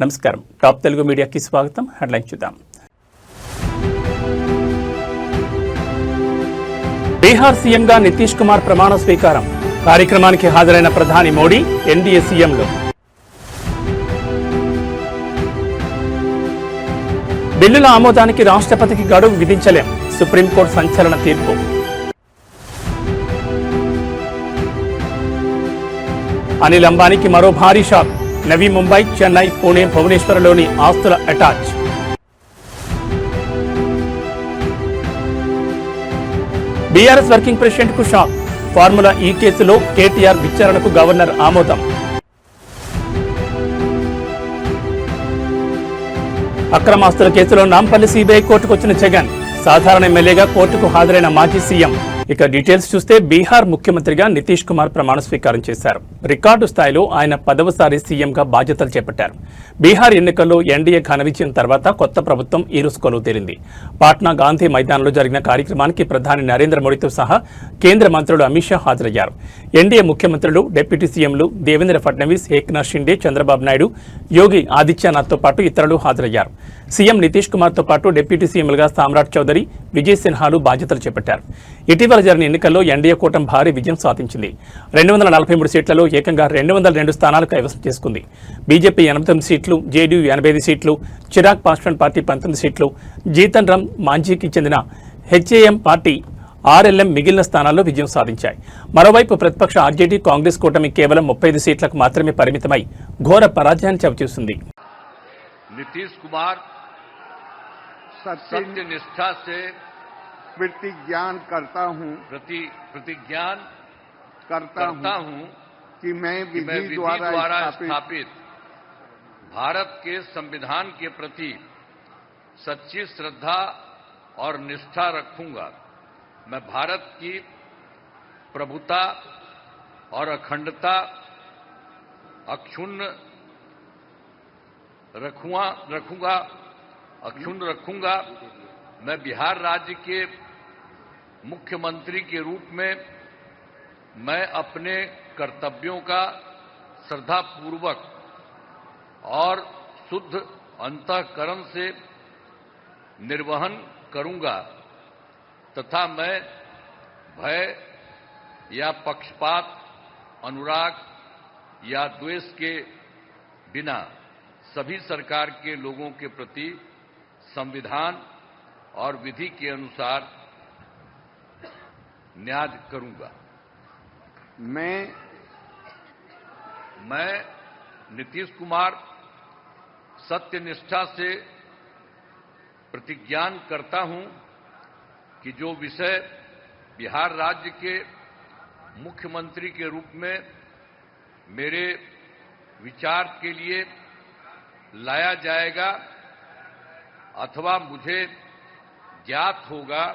నమస్కారం. టాప్ తెలుగు మీడియాకి స్వాగతం. హెడ్లైన్ చూద్దాం. బీహార్ సీఎంగా నితీష్ కుమార్ ప్రమాణ స్వీకారం. కార్యక్రమానికి హాజరైన ప్రధాని మోడీ ఎన్డీఏ సీఎంలు. బిల్లుల ఆమోదానికి రాష్ట్రపతికి గడువు విధించలేం. సుప్రీంకోర్టు సంచలన తీర్పు. అనిల్ అంబానీకి మరో భారీ షాక్. నవీ ముంబై, చెన్నై, పుణె, భువనేశ్వర్లోని ఆస్తుల అటాచ్. బీఆర్ఎస్ వర్కింగ్ ప్రెసిడెంట్ కు షాక్. ఫార్ములా ఈ కేసులో కేటీఆర్ విచారణకు గవర్నర్ ఆమోదం. అక్రమాస్తుల కేసులో నాంపల్లి సిబిఐ కోర్టుకు వచ్చిన జగన్. సాధారణ ఎమ్మెల్యేగా కోర్టుకు హాజరైన మాజీ సీఎం. ఇక డీటెయిల్స్ చూస్తే బీహార్ ముఖ్యమంత్రిగా నితీష్ కుమార్ ప్రమాణ స్వీకారం చేశారు. రికార్డు స్థాయిలో ఆయన 10వసారి సీఎంగా బాధ్యతలు చేపట్టారు. బీహార్ ఎన్నికల్లో ఎన్డీఏ ఘన విజయం తర్వాత కొత్త ప్రభుత్వం ఈ రోజు కొలువు తీరింది. పాట్నా గాంధీ మైదానంలో జరిగిన కార్యక్రమానికి ప్రధాని నరేంద్ర మోడీతో సహా కేంద్ర మంత్రులు అమిత్ షా హాజరయ్యారు. ఎన్డీఏ ముఖ్యమంత్రులు, డిప్యూటీ సీఎంలు దేవేంద్ర ఫడ్నవీస్, ఏక్నాథ్ షిండే, చంద్రబాబు నాయుడు, యోగి ఆదిత్యనాథ్తో పాటు ఇతరులు హాజరయ్యారు. సీఎం నితీష్ కుమార్తో పాటు డిప్యూటీ సీఎంలుగా సామ్రాట్ చౌదరి, విజయ్ సిన్హాలు బాధ్యతలు చేపట్టారు. ఇటీవల జరిగిన ఎన్నికల్లో ఎన్డీఏ కూటమి భారీ విజయం సాధించింది. 243 సీట్లలో ఏకంగా 202 స్థానాలు కైవసం చేసుకుంది. బీజేపీ 89 సీట్లు, జేడీయూ 85 సీట్లు, చిరాగ్ పాస్వాన్ పార్టీ 19 సీట్లు, జీతన్ రామ్ మాంఝీకి చెందిన హెచ్ఏఎం పార్టీ, ఆర్ఎల్ఎం మిగిలిన స్థానాల్లో విజయం సాధించాయి. మరోవైపు ప్రతిపక్ష ఆర్జేడీ, కాంగ్రెస్ కూటమి కేవలం 35 సీట్లకు మాత్రమే పరిమితమై ఘోర పరాజయాన్ని చవిచూసింది. नीतीश कुमार सत्यनिष्ठा से प्रतिज्ञा करता हूं कि मैं विधि द्वारा स्थापित भारत के संविधान के प्रति सच्ची श्रद्धा और निष्ठा रखूंगा। मैं भारत की प्रभुता और अखंडता अक्षुण्ण रखूंगा। मैं बिहार राज्य के मुख्यमंत्री के रूप में मैं अपने कर्तव्यों का श्रद्धापूर्वक और शुद्ध अंतःकरण से निर्वहन करूंगा तथा मैं भय या पक्षपात, अनुराग या द्वेष के बिना सभी सरकार के लोगों के प्रति संविधान और विधि के अनुसार न्याय करूंगा। मैं नीतीश कुमार सत्यनिष्ठा से प्रतिज्ञा करता हूं कि जो विषय बिहार राज्य के मुख्यमंत्री के रूप में मेरे विचार के लिए लाया जाएगा अथवा मुझे ज्ञात होगा,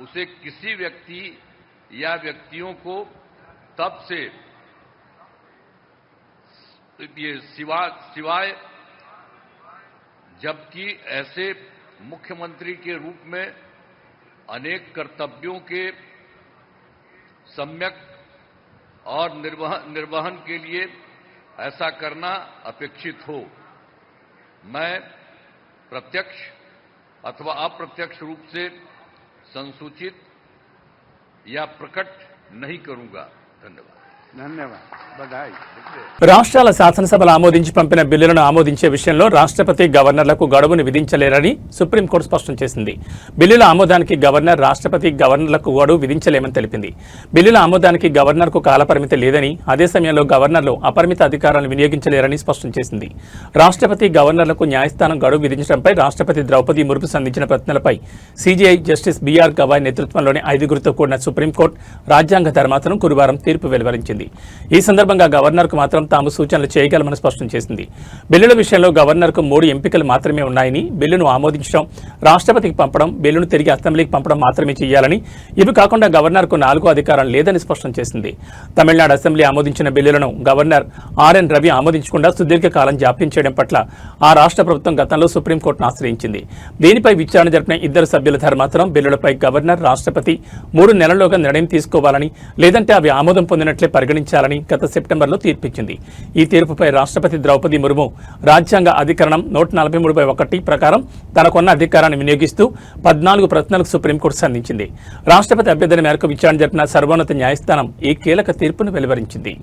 उसे किसी व्यक्ति या व्यक्तियों को तब से सिवाय जबकि ऐसे मुख्यमंत्री के रूप में अनेक कर्तव्यों के सम्यक और निर्वहन के लिए ऐसा करना अपेक्षित हो, मैं प्रत्यक्ष अथवा अप्रत्यक्ष रूप से संसूचित या प्रकट नहीं करूंगा। धन्यवाद. రాష్ట్రాల శాసనసభలు ఆమోదించి పంపిన బిల్లులను ఆమోదించే విషయంలో రాష్ట్రపతి, గవర్నర్లకు గడువును విధించలేరని సుప్రీంకోర్టు స్పష్టం చేసింది. బిల్లుల ఆమోదానికి గవర్నర్, రాష్ట్రపతి, గవర్నర్లకు గడువు విధించలేమని తెలిపింది. బిల్లుల ఆమోదానికి గవర్నర్కు కాలపరిమితి లేదని, అదే సమయంలో గవర్నర్లు అపరిమిత అధికారాలను వినియోగించలేరని స్పష్టం చేసింది. రాష్ట్రపతి, గవర్నర్లకు న్యాయస్థానం గడువు విధించడంపై రాష్ట్రపతి ద్రౌపది ముర్ము సంధించిన ప్రశ్నలపై సీజీఐ జస్టిస్ బీఆర్ గవాయ్ నేతృత్వంలోని 5గురితో కూడిన సుప్రీంకోర్టు రాజ్యాంగ ధర్మాసనం గురువారం తీర్పు వెలువరించింది. ఈ సందర్భంగా గవర్నర్కు మాత్రం తాము సూచనలు చేయగలమని స్పష్టం చేసింది. బిల్లుల విషయంలో గవర్నర్కు 3 ఎంపికలు మాత్రమే ఉన్నాయని, బిల్లును ఆమోదించడం, రాష్ట్రపతికి పంపడం, బిల్లును తిరిగి అసెంబ్లీకి పంపడం మాత్రమే చేయాలని, ఇవి కాకుండా గవర్నర్కు 4 అధికారం లేదని స్పష్టం చేసింది. తమిళనాడు అసెంబ్లీ ఆమోదించిన బిల్లులను గవర్నర్ ఆర్ఎన్ రవి ఆమోదించకుండా సుదీర్ఘకాలం జాప్యం చేయడం పట్ల ఆ రాష్ట్ర ప్రభుత్వం గతంలో సుప్రీంకోర్టును ఆశ్రయించింది. దీనిపై విచారణ జరిపిన 2 సభ్యుల ధర్మాసనం బిల్లులపై గవర్నర్, రాష్ట్రపతి 3 నెలల్లోగా నిర్ణయం తీసుకోవాలని, లేదంటే అవి ఆమోదం పొందినట్లే పరిగణించాలని గత సెప్టెంబర్లో తీర్పిచ్చింది. ఈ తీర్పుపై రాష్ట్రపతి ద్రౌపది ముర్ము రాజ్యాంగ అధికరణం 143(1) ప్రకారం తనకున్న అధికారాన్ని వినియోగిస్తూ 14 ప్రశ్నలకు సుప్రీంకోర్టు సంధించింది. రాష్ట్రపతి అభ్యర్థన మేరకు విచారణ జరిపిన సర్వోన్నత న్యాయస్థానం ఈ కీలక తీర్పును వెలువరించింది.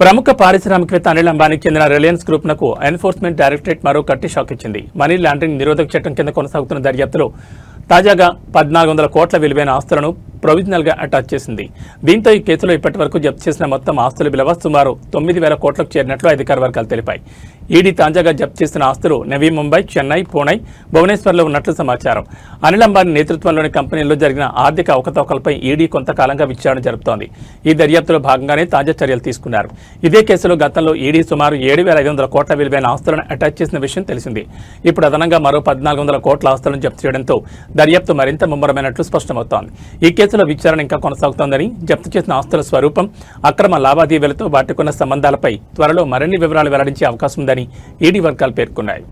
ప్రముఖ పారిశ్రామికవేత్త అనిల్ అంబానీకి చెందిన రిలయన్స్ గ్రూప్నకు ఎన్ఫోర్స్మెంట్ డైరెక్టరేట్ మరో కట్టి షాక్ ఇచ్చింది. మనీ లాండరింగ్ నిరోధక చట్టం కింద కొనసాగుతున్న దర్యాప్తులో తాజాగా 1400 కోట్ల విలువైన ఆస్తులను ప్రొవిజనల్గా అటాచ్ చేసింది. దీంతో ఈ కేసులో ఇప్పటి వరకు జప్తు చేసిన మొత్తం ఆస్తుల విలువ సుమారు 9,000 కోట్లకు చేరినట్లు అధికార వర్గాలు తెలిపాయి. ఈడీ తాజాగా జప్తు చేసిన ఆస్తులు నవీ ముంబై, చెన్నై, పూణె, భువనేశ్వర్లో ఉన్నట్లు సమాచారం. అనిల్ అంబానీ నేతృత్వంలోని కంపెనీల్లో జరిగిన ఆర్థిక అవకతవకలపై ఈడీ కొంతకాలంగా విచారణ జరుపుతోంది. ఈ దర్యాప్తులో భాగంగానే తాజా చర్యలు తీసుకున్నారు. ఇదే కేసులో గతంలో ఈడీ సుమారు 7,500 కోట్ల విలువైన ఆస్తులను అటాచ్ చేసిన విషయం తెలిసింది. ఇప్పుడు అదనంగా మరో 1,400 కోట్ల ఆస్తులను జప్తు చేయడంతో దర్యాప్తు మరింత ముమ్మరమైనట్లు స్పష్టమవుతోంది. ఈ కేసులో విచారణ ఇంకా కొనసాగుతోందని, జప్తు చేసిన ఆస్తుల స్వరూపం, అక్రమ లావాదేవీలతో వాటికున్న సంబంధాలపై త్వరలో మరిన్ని వివరాలు వెల్లడించే అవకాశం ఉందని ఈడీ వర్గాలు పేర్కొన్నాయి.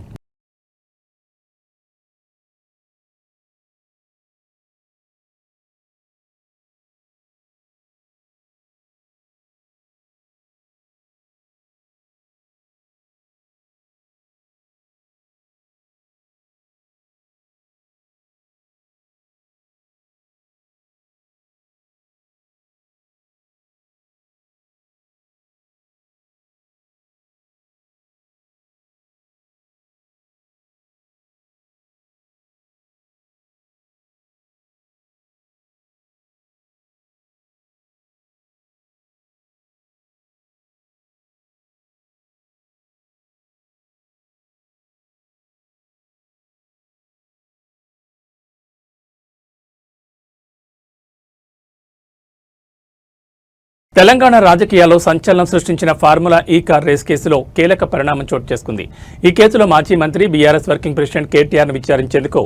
తెలంగాణ రాజకీయాల్లో సంచలనం సృష్టించిన ఫార్ములా ఈ కార్ రేస్ కేసులో కీలక పరిణామం చోటు చేసుకుంది. ఈ కేసులో మాజీ మంత్రి బీఆర్ఎస్ వర్కింగ్ ప్రెసిడెంట్ కేటీఆర్ను విచారించేందుకు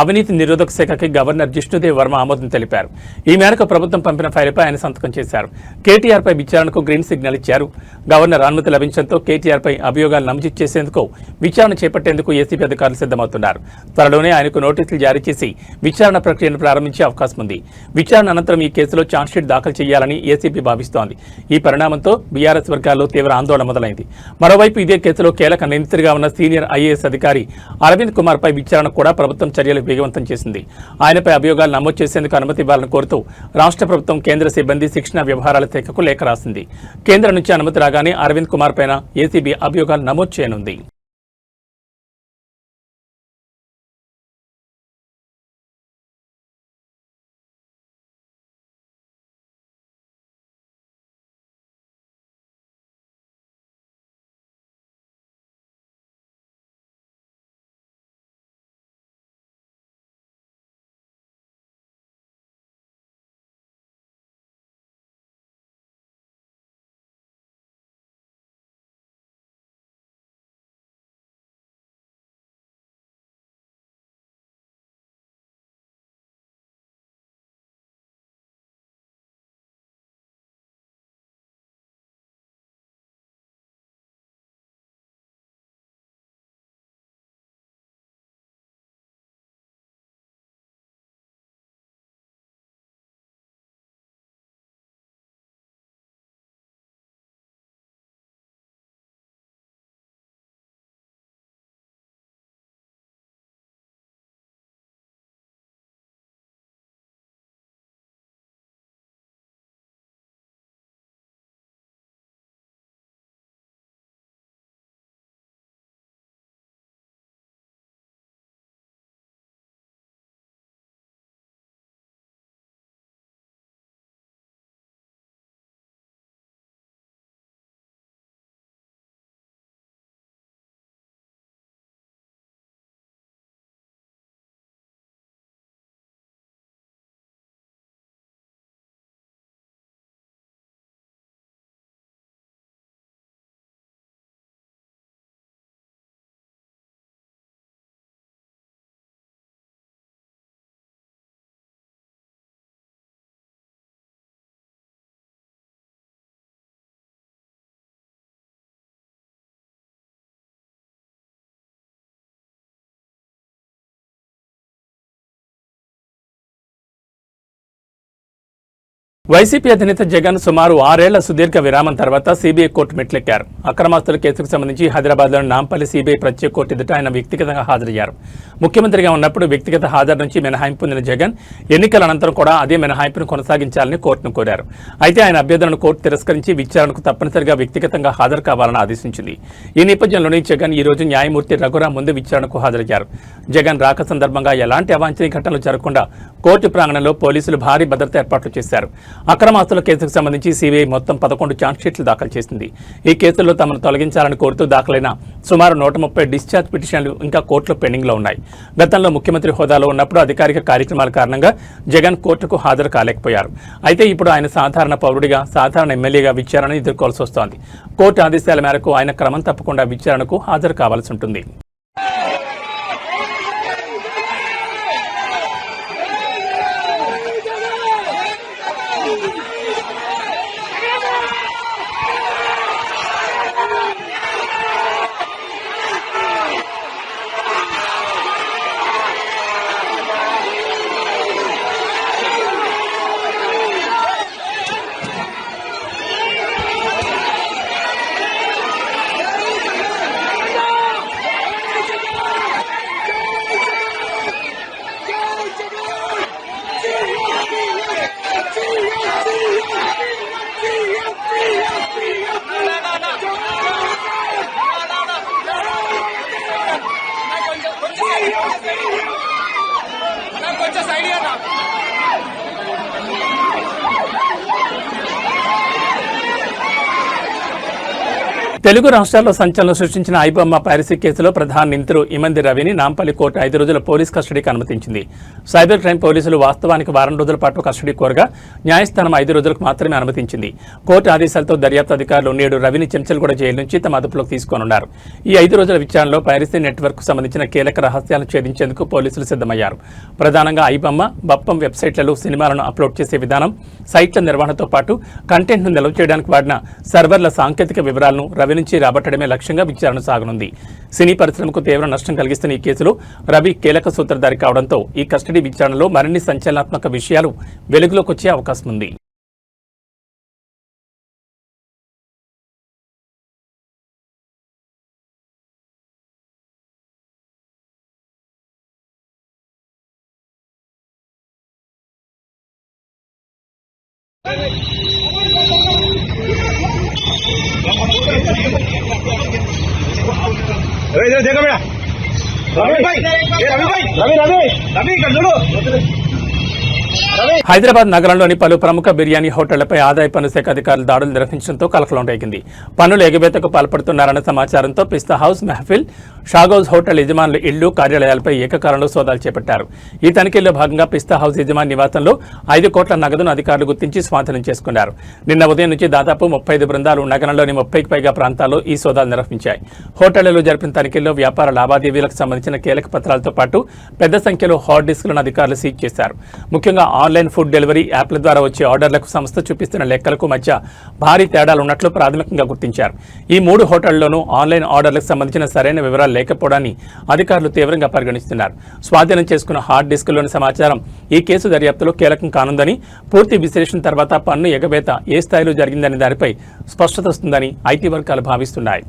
అవినీతి నిరోధక శాఖకి గవర్నర్ జిష్ణుదేవ్ వర్మ ఆమోదం తెలిపారు. ఈ మేరకు ప్రభుత్వం పంపిన ఫైలుపై ఆయన సంతకం చేశారు. కేటీఆర్పై విచారణకు గ్రీన్ సిగ్నల్ ఇచ్చారు. గవర్నర్ అనుమతి లభించడంతో కేటీఆర్పై అభియోగాలు నమోదు చేసేందుకు విచారణ చేపట్టేందుకు ఏసీబీ అధికారులు సిద్ధమవుతున్నారు. త్వరలోనే ఆయనకు నోటీసులు జారీ చేసి విచారణ ప్రక్రియను ప్రారంభించే అవకాశం ఉంది. విచారణ అనంతరం ఈ కేసులో ఛార్జ్షీట్ దాఖలు చేయాలని ఏసీబీ భావిస్తోంది. ఈ పరిణామంతో బీఆర్ఎస్ వర్గాల్లో తీవ్ర ఆందోళన మొదలైంది. మరోవైపు ఇదే కేసులో కీలక నిందితుడిగా ఉన్న సీనియర్ ఐఏఎస్ అధికారి అరవింద్ కుమార్ పై విచారణ కూడా ప్రభుత్వం చర్యలు వేగవంతం చేసింది. ఆయనపై అభియోగాలు నమోదు చేసేందుకు అనుమతి ఇవ్వాలని కోరుతూ రాష్ట్ర ప్రభుత్వం కేంద్ర సిబ్బంది శిక్షణ వ్యవహారాల శాఖకు లేఖ రాసింది. కేంద్రం నుంచి అనుమతి రాగానే అరవింద్ కుమార్ పైన ఏసీబీ అభియోగాలు నమోదు చేయనుంది. వైసీపీ అధినేత జగన్ సుమారు 6 ఏళ్ల సుదీర్ఘ విరామం తర్వాత సీబీఐ కోర్టు మెట్లెక్కారు. అక్రమాస్తుల కేసుకు సంబంధించి హైదరాబాద్లోని నాంపల్లి సీబీఐ ప్రత్యేక కోర్టు ఎదుట ఆయన వ్యక్తిగతంగా హాజరయ్యారు. ముఖ్యమంత్రిగా ఉన్నప్పుడు వ్యక్తిగత హాజరు నుంచి మినహాయింపు పొందిన జగన్ ఎన్నికల అనంతరం కూడా అదే మినహాయింపును కొనసాగించాలని కోర్టును కోరారు. అయితే ఆయన అభ్యర్థనను కోర్టు తిరస్కరించి విచారణకు తప్పనిసరిగా వ్యక్తిగతంగా హాజరు కావాలని ఆదేశించింది. ఈ నేపథ్యంలోనే జగన్ ఈ రోజు న్యాయమూర్తి రఘురాం ముందు విచారణకు హాజరయ్యారు. జగన్ రాక సందర్భంగా ఎలాంటి అవాంఛనీయ ఘటనలు జరగకుండా కోర్టు ప్రాంగణంలో పోలీసులు భారీ భద్రతా ఏర్పాట్లు చేశారు. అక్రమాస్తుల కేసుకు సంబంధించి సీబీఐ మొత్తం 11 ఛార్జ్షీట్లు దాఖలు చేసింది. ఈ కేసుల్లో తమను తొలగించాలని కోరుతూ దాఖలైన సుమారు 130 డిశ్చార్జ్ పిటిషన్లు ఇంకా కోర్టులో పెండింగ్లో ఉన్నాయి. గతంలో ముఖ్యమంత్రి హోదాలో ఉన్నప్పుడు అధికారిక కార్యక్రమాల కారణంగా జగన్ కోర్టుకు హాజరు కాలేకపోయారు. అయితే ఇప్పుడు ఆయన సాధారణ పౌరుడిగా, సాధారణ ఎమ్మెల్యేగా విచారణ ఎదుర్కోవాల్సి వస్తోంది. కోర్టు ఆదేశాల మేరకు ఆయన క్రమం తప్పకుండా విచారణకు హాజరు కావాల్సి ఉంటుంది. తెలుగు రాష్ట్రాల్లో సంచలనం సృష్టించిన ఐబొమ్మ పైరసీ కేసులో ప్రధాన నిందితుడు ఇమంది రవిని నాంపల్లి కోర్టు 5 రోజుల పోలీస్ కస్టడీకి అనుమతించింది. సైబర్ క్రైమ్ పోలీసులు వాస్తవానికి వారం రోజుల పాటు కస్టడీ కోరగా న్యాయస్థానం 5 రోజులకు మాత్రమే అనుమతించింది. కోర్టు ఆదేశాలతో దర్యాప్తు అధికారులు నేడు రవిని చెంచల్గూడ జైలు నుంచి తమ అదుపులోకి తీసుకోనున్నారు. ఈ 5 రోజుల విచారణలో పైరసీ నెట్వర్క్ సంబంధించిన కీలక రహస్యాలను ఛేదించేందుకు పోలీసులు సిద్ధమయ్యారు. ప్రధానంగా ఐబొమ్మ, బప్పం వెబ్సైట్లలో సినిమాలను అప్లోడ్ చేసే విధానం, సైట్ల నిర్వహణతో పాటు కంటెంట్ను నిల్వ చేయడానికి వాడిన సర్వర్ల సాంకేతిక వివరాలను రవి నుంచి రాబట్టడమే లక్ష్యంగా విచారణ సాగనుంది. సినీ పరిశ్రమకు తీవ్ర నష్టం కలిగిస్తున్న ఈ కేసులో రవి కీలక సూత్రధారి కావడంతో ఈ కస్టడీ విచారణలో మరిన్ని సంచలనాత్మక విషయాలు వెలుగులోకి వచ్చే అవకాశం ఉంది. रवि इधर देखो बेटा रवि भाई रवि रवि रवि कर जोड़ो హైదరాబాద్ నగరంలోని పలు ప్రముఖ బిర్యానీ హోటళ్లపై ఆదాయ పన్ను శాఖ అధికారులు దాడులు నిర్వహించడంతో కలకలం రేగింది. పన్నుల ఎగవేతకు పాల్పడుతున్నారన్న సమాచారంతో పిస్తా హౌస్, మెహఫిల్, షాగౌజ్ హోటల్ యజమానుల ఇళ్లు, కార్యాలయాలపై ఏకకాలంలో సోదాలు చేపట్టారు. ఈ తనిఖీల్లో భాగంగా పిస్తా హౌస్ యజమాని నివాసంలో 5 కోట్ల నగదును అధికారులు గుర్తించి స్వాధీనం చేసుకున్నారు. నిన్న ఉదయం నుంచి దాదాపు 35 బృందాలు నగరంలోని 30కి పైగా ప్రాంతాల్లో ఈ సోదాలు నిర్వహించాయి. హోటళ్లలో జరిపిన తనిఖీల్లో వ్యాపార లావాదేవీలకు సంబంధించిన కీలక పత్రాలతో పాటు పెద్ద సంఖ్యలో హార్డ్ డిస్కులను అధికారులు సీజ్ చేశారు. ముఖ్యంగా ఆన్లైన్ ఫుడ్ డెలివరీ యాప్ల ద్వారా వచ్చే ఆర్డర్లకు సంస్థ చూపిస్తున్న లెక్కలకు మధ్య భారీ తేడాలున్నట్లు ప్రాథమికంగా గుర్తించారు. ఈ 3 హోటళ్లలోనూ ఆన్లైన్ ఆర్డర్లకు సంబంధించిన సరైన వివరాలు లేకపోవడాన్ని అధికారులు తీవ్రంగా పరిగణిస్తున్నారు. స్వాధీనం చేసుకున్న హార్డ్ డిస్కుల్లోని సమాచారం ఈ కేసు దర్యాప్తులో కీలకం కానుందని, పూర్తి విశ్లేషణ తర్వాత పన్ను ఎగవేత ఏ స్థాయిలో జరిగిందనే దానిపై స్పష్టత వస్తుందని ఐటీ వర్గాలు భావిస్తున్నాయి.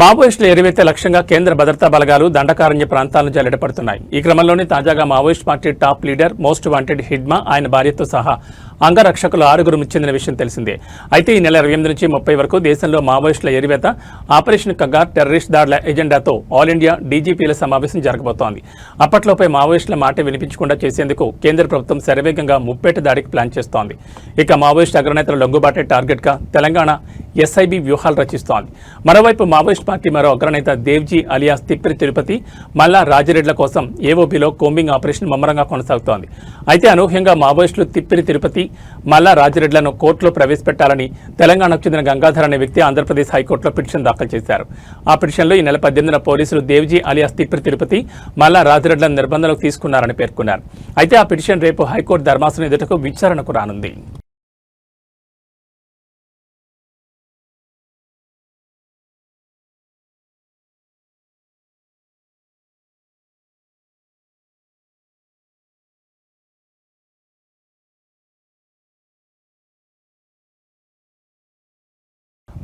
మావోయిస్టుల ఎరివేతే లక్ష్యంగా కేంద్ర భద్రతా బలగాలు దండకారణ్య ప్రాంతాలను జల్లెడపడుతున్నాయి. ఈ క్రమంలోనే తాజాగా Maoist party top leader most wanted Hidma ఆయన భార్యతో సహా అంగరక్షకులు 6గురు మృతి చెందిన విషయం తెలిసిందే. అయితే ఈ నెల 28 నుంచి 30 వరకు దేశంలో మావోయిస్టుల ఎరివేత, ఆపరేషన్ కగార్, టెర్రరిస్ట్ దాడుల ఎజెండాతో ఆల్ ఇండియా డీజీపీల సమావేశం జరగబోతోంది. అప్పట్లోపై మావోయిస్టుల మాట వినిపించకుండా చేసేందుకు కేంద్ర ప్రభుత్వం శరవేగంగా ముప్పేట దాడికి ప్లాన్ చేస్తోంది. ఇక మావోయిస్ట్ అగ్రనేతల లొంగుబాటే టార్గెట్గా తెలంగాణ ఎస్ఐబి వ్యూహాలు రచిస్తోంది. మరోవైపు మావోయిస్ట్ పార్టీ మరో అగ్రనేత దేవ్జీ అలియాస్ తిప్పిరి తిరుపతి, మల్లా రాజిరెడ్ల కోసం ఏఓబీలో కోంబింగ్ ఆపరేషన్ ముమ్మరంగా కొనసాగుతోంది. అయితే అనూహ్యంగా మావోయిస్టులు తిప్పిరి తిరుపతి, మల్లా రాజిరెడ్లను కోర్టులో ప్రవేశపెట్టాలని తెలంగాణకు చెందిన గంగాధర్ అనే వ్యక్తి ఆంధ్రప్రదేశ్ హైకోర్టులో పిటిషన్ దాఖలు చేశారు. ఆ పిటిషన్లో ఈ నెల 18న పోలీసులు దేవ్జీ అలియాస్ తిప్పిరి తిరుపతి, మల్లా రాజిరెడ్లను నిర్బంధంలోకి తీసుకున్నారని పేర్కొన్నారు. అయితే ఆ పిటిషన్ రేపు హైకోర్టు ధర్మాసనం ఎదుటకు విచారణకు రానుంది.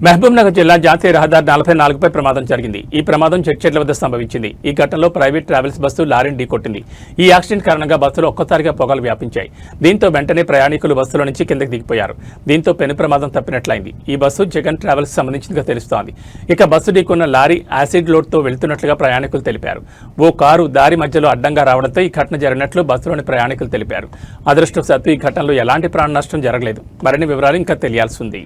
మహబూబ్నగర్ జిల్లా జాతీయ రహదారి 44పై ప్రమాదం జరిగింది. ఈ ప్రమాదం చెట్ల వద్ద సంభవించింది. ఈ ఘటనలో ప్రైవేట్ ట్రావెల్స్ బస్సు లారీని ఢీకొట్టింది. ఈ యాక్సిడెంట్ కారణంగా బస్సులో ఒక్కసారిగా పొగలు వ్యాపించాయి. దీంతో వెంటనే ప్రయాణికులు బస్సులో నుంచి కిందకి దిగిపోయారు. దీంతో పెను ప్రమాదం తప్పినట్లయింది. ఈ బస్సు జగన్ ట్రావెల్స్ సంబంధించినదిగా తెలుస్తోంది. ఇక బస్సు ఢీకొన్న లారీ యాసిడ్ లోడ్తో వెళ్తున్నట్లుగా ప్రయాణికులు తెలిపారు. ఓ కారు దారి మధ్యలో అడ్డంగా రావడంతో ఈ ఘటన జరిగినట్లు బస్సులోని ప్రయాణికులు తెలిపారు. అదృష్టవశాత్తు ఈ ఘటనలో ఎలాంటి ప్రాణ నష్టం జరగలేదు. మరిన్ని వివరాలు ఇంకా తెలియాల్సి ఉంది.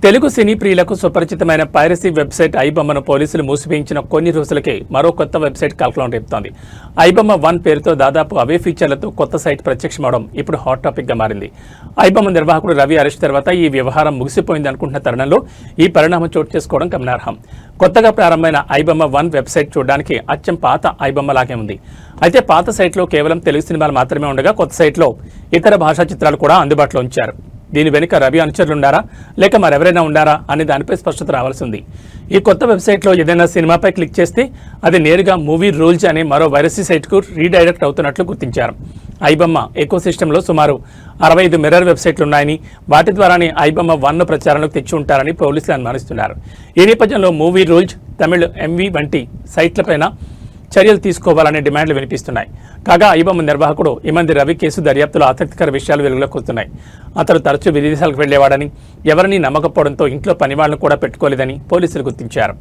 తెలుగు సినీ ప్రియులకు సుపరిచితమైన పైరసీ వెబ్సైట్ ఐబొమ్మను పోలీసులు మూసివేయించిన కొన్ని రోజులకే మరో కొత్త వెబ్సైట్ కలకలం రేపుతోంది. ఐబొమ్మ 1 పేరుతో దాదాపు అవే ఫీచర్లతో కొత్త సైట్ ప్రత్యక్షమవడం ఇప్పుడు హాట్ టాపిక్ గా మారింది. ఐబొమ్మ నిర్వాహకుడు రవి అరెస్ట్ తర్వాత ఈ వ్యవహారం ముగిసిపోయింది అనుకుంటున్న తరుణంలో ఈ పరిణామం చోటు చేసుకోవడం గమనార్హం. కొత్తగా ప్రారంభమైన ఐబొమ్మ 1 వెబ్సైట్ చూడడానికి అచ్చం పాత ఐబొమ్మ లాగే ఉంది. అయితే పాత సైట్లో కేవలం తెలుగు సినిమాలు మాత్రమే ఉండగా కొత్త సైట్లో ఇతర భాషా చిత్రాలు కూడా అందుబాటులో ఉంచారు. దీని వెనుక రవి అనుచరులుండారా లేక మరెవరైనా ఉండారా అనే దానిపై స్పష్టత రావాల్సి ఉంది. ఈ కొత్త వెబ్సైట్లో ఏదైనా సినిమాపై క్లిక్ చేస్తే అది నేరుగా మూవీ రూల్స్ అనే మరో వైరసీ సైట్కు రీడైరెక్ట్ అవుతున్నట్లు గుర్తించారు. ఐబొమ్మ ఎకోసిస్టంలో సుమారు 65 మిర్రర్ వెబ్సైట్లు ఉన్నాయని, వాటి ద్వారానే ఐబొమ్మ 1ను ప్రచారంలోకి తెచ్చి ఉంటారని పోలీసులు అనుమానిస్తున్నారు. ఈ నేపథ్యంలో మూవీ రూల్స్, తమిళ్ ఎంవి వంటి సైట్లపైన చర్యలు తీసుకోవాలనే డిమాండ్లు వినిపిస్తున్నాయి. కాగా ఐబొమ్మ నిర్వాహకుడు ఇమంది రవి కేసు దర్యాప్తులో ఆసక్తికర విషయాలు వెలుగులోకి వస్తున్నాయి. అతను తరచూ విదేశాలకు వెళ్లేవాడని, ఎవరినీ నమ్మకపోవడంతో ఇంట్లో పనివాళ్లను కూడా పెట్టుకోలేదని పోలీసులు గుర్తించారు.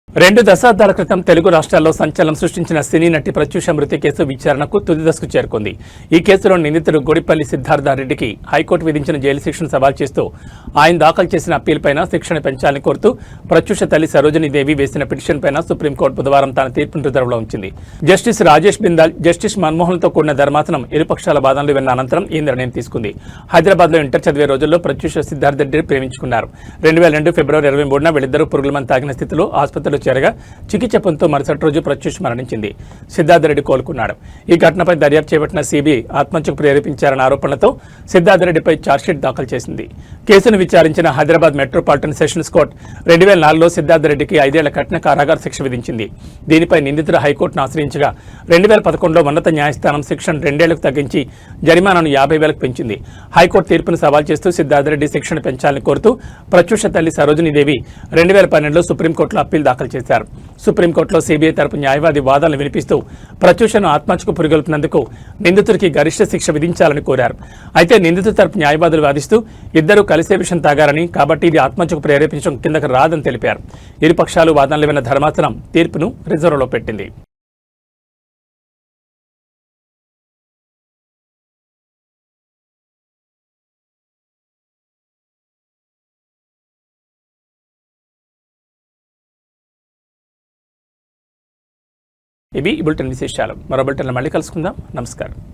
2 దశాబ్దాల క్రితం తెలుగు రాష్ట్రాల్లో సంచలనం సృష్టించిన సినీ నటి ప్రత్యూష మృతి కేసు విచారణకు తుది దశకు చేరుకుంది. ఈ కేసులో నిందితుడు గొడిపల్లి సిద్ధార్థరెడ్డికి హైకోర్టు విధించిన జైలు శిక్షను సవాల్ చేస్తూ ఆయన దాఖలు చేసిన అప్పీల్పైన శిక్షణ పెంచాలని కోరుతూ ప్రత్యూష తల్లి సరోజినీదేవి వేసిన పిటిషన్పైన సుప్రీంకోర్టు బుధవారం తన తీర్పును రిజర్వ్లో ఉంచింది. జస్టిస్ రాజేష్ బిందాల్, జస్టిస్ మన్మోహన్తో కూడిన ధర్మాసనం ఇరుపక్షాల వాదనలు విన్న అనంతరం ఈ నిర్ణయం తీసుకుంది. హైదరాబాద్లో ఇంటర్ చదివే రోజుల్లో ప్రత్యూష సిద్ధార్థరెడ్డిని ప్రేమించుకున్నారు. 2002 ఫిబ్రవరి 23న వీళ్ళిద్దరూ పురుగుల మందు తాగిన స్థితిలో ఆసుపత్రిలో చేరగా చికిత్స పొందుతూ మరుసటి రోజు ప్రత్యూష్ మరణించింది. సిద్ధార్థరెడ్డి కోలుకున్నాడు. ఈ ఘటనపై దర్యాప్తు చేపట్టిన సిబిఐ ఆత్మహత్యకు ప్రేరేపించారన్న ఆరోపణలతో సిద్ధార్థరెడ్డిపై ఛార్జ్షీట్ దాఖలు చేసింది. కేసును విచారించిన హైదరాబాద్ మెట్రోపాలిటన్ సెషన్స్ కోర్టు 2004లో సిద్ధార్థరెడ్డికి 5 ఏళ్ల కఠిన కారాగార శిక్ష విధించింది. దీనిపై నిందితుడు హైకోర్టును ఆశ్రయించగా 2011లో ఉన్నత న్యాయస్థానం శిక్షను 2 ఏళ్లకు తగ్గించి జరిమానాను 50,000కు పెంచింది. హైకోర్టు తీర్పును సవాల్ చేస్తూ సిద్ధార్థరెడ్డి శిక్షను పెంచాలని కోరుతూ ప్రత్యూష తల్లి సరోజినీదేవి 2012లో సుప్రీంకోర్టులో అప్పీల్ దాఖలు చేశారు. సుప్రీంకోర్టులో సిబిఐ తరపు న్యాయవాది వాదనలు వినిపిస్తూ ప్రత్యూషను ఆత్మహత్యకు పురిగొల్పినందుకు నిందితుడికి గరిష్ట శిక్ష విధించాలని కోరారు. అయితే నిందితుడి తరపు న్యాయవాదులు వాదిస్తూ ఇద్దరూ కలిసే విషయం తాగారని, కాబట్టి ఇది ఆత్మహత్యకు ప్రేరేపించడం కిందకు రాదని తెలిపారు. ఇరుపక్షాలు వాదనలు విన్న ధర్మాసనం తీర్పును రిజర్వ్లో పెట్టింది. ఇవి ఈ బులెటిన్ విశేషాలు. మరో బులెటిన్లో మళ్ళీ కలుసుకుందాం. నమస్కారం.